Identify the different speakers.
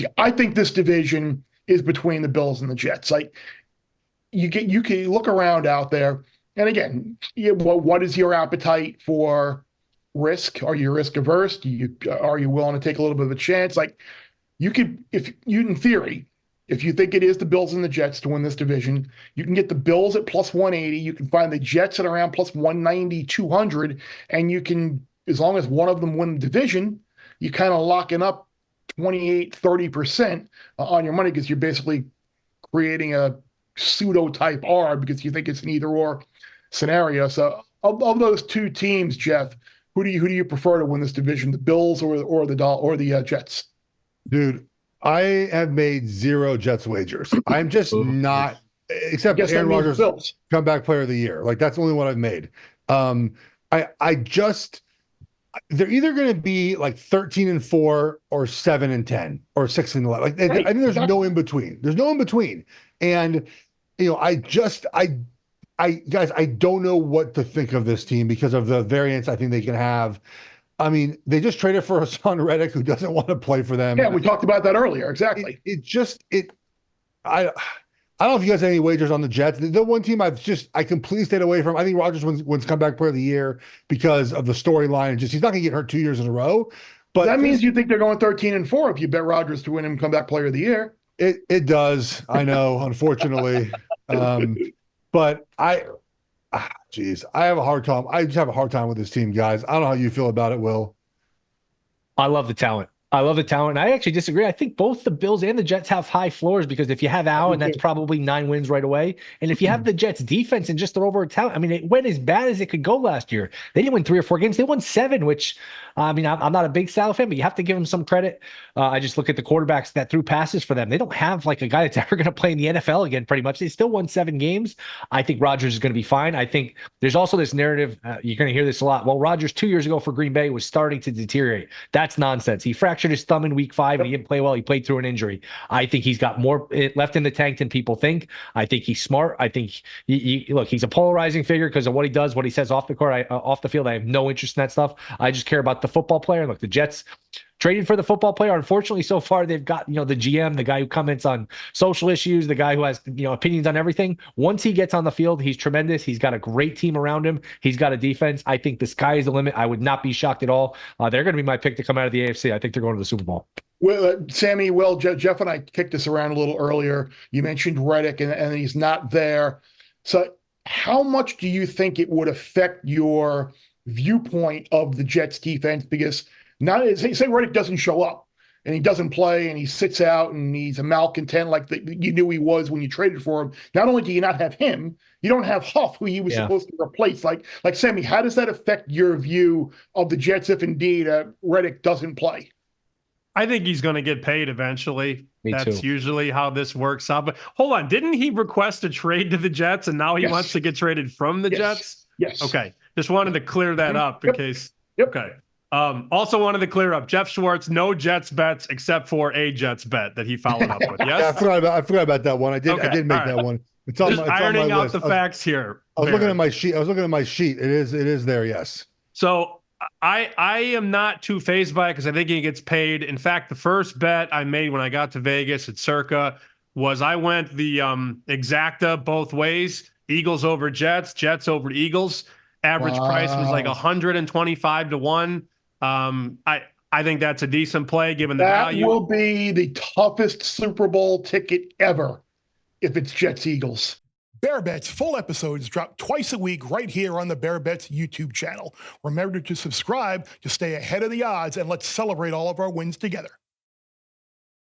Speaker 1: See, I think this division is between the Bills and the Jets. Like you can look around out there, and again, what is your appetite for risk? Are you risk averse? Are you willing to take a little bit of a chance? Like you could, if you in theory, if you think it is the Bills and the Jets to win this division, you can get the Bills at plus 180. You can find the Jets at around plus 190, 200, and you can, as long as one of them win the division, you kind of locking up 28, 30% on your money because you're basically creating a pseudo type R because you think it's an either or scenario. So of those two teams, Jeff, who do you prefer to win this division, the Bills or the Jets?
Speaker 2: Dude, I have made 0 Jets wagers. I'm just not, except Aaron Rodgers comeback player of the year. Like that's the only one I've made. They're either going to be like 13-4 or 7-10 or 6-11. Like I think there's no in between. There's no in between. And guys, I don't know what to think of this team because of the variance I think they can have. I mean, they just traded for Hassan Reddick, who doesn't want to play for them.
Speaker 1: Yeah, we talked about that earlier. Exactly.
Speaker 2: I don't know if you guys have any wagers on the Jets. The one team I completely stayed away from. I think Rodgers wins comeback player of the year because of the storyline. Just he's not going to get hurt 2 years in a row. But
Speaker 1: that means you think they're going 13-4 if you bet Rodgers to win him comeback player of the year.
Speaker 2: It does. I know, unfortunately. But I have a hard time. I just have a hard time with this team, guys. I don't know how you feel about it, Will.
Speaker 3: I love the talent. I actually disagree. I think both the Bills and the Jets have high floors because if you have Allen, that's probably 9 wins right away. And if you have the Jets defense and just their overall talent, I mean, it went as bad as it could go last year. They didn't win 3 or 4 games. They won 7, which, I mean, I'm not a big Sal fan, but you have to give them some credit. I just look at the quarterbacks that threw passes for them. They don't have like a guy that's ever going to play in the NFL again, pretty much. They still won 7 games. I think Rodgers is going to be fine. I think there's also this narrative. You're going to hear this a lot. Well, Rodgers 2 years ago for Green Bay was starting to deteriorate. That's nonsense. He fractured his thumb in week 5 and he didn't play well. He played through an injury. I think he's got more left in the tank than people think. I think he's smart. I think look, he's a polarizing figure because of what he does, what he says off the court, off the field. I have no interest in that stuff. I just care about the football player. Look, the Jets traded for the football player. Unfortunately, so far they've got, the GM, the guy who comments on social issues, the guy who has, opinions on everything. Once he gets on the field, he's tremendous. He's got a great team around him. He's got a defense. I think the sky is the limit. I would not be shocked at all. They're going to be my pick to come out of the AFC. I think they're going to the Super Bowl.
Speaker 1: Well, Sammy, Jeff and I kicked this around a little earlier. You mentioned Reddick and he's not there. So how much do you think it would affect your viewpoint of the Jets defense? Because now, say Reddick doesn't show up and he doesn't play and he sits out and he's a malcontent like you knew he was when you traded for him. Not only do you not have him, you don't have Huff, who he was supposed to replace. Like Sammy, how does that affect your view of the Jets if indeed Reddick doesn't play?
Speaker 4: I think he's going to get paid eventually. That's
Speaker 3: too.
Speaker 4: Usually how this works out. But hold on, didn't he request a trade to the Jets and now he wants to get traded from the Jets?
Speaker 1: Yes.
Speaker 4: Okay. Just wanted to clear that up in case.
Speaker 1: Yep.
Speaker 4: Okay. Also wanted to clear up Jeff Schwartz, no Jets bets except for a Jets bet that he followed up with. Yes.
Speaker 2: Yeah, I forgot about that one. I did make that one. It's on
Speaker 4: Just ironing out the facts here.
Speaker 2: I was looking at my sheet. It is there. Yes.
Speaker 4: So I am not too fazed by it because I think he gets paid. In fact, the first bet I made when I got to Vegas at Circa was I went the exacta both ways, Eagles over Jets, Jets over Eagles. Average price was like 125 to 1. I think that's a decent play given the value.
Speaker 1: That will be the toughest Super Bowl ticket ever if it's Jets Eagles. Bear Bets full episodes drop twice a week right here on the Bear Bets YouTube channel. Remember to subscribe to stay ahead of the odds and let's celebrate all of our wins together.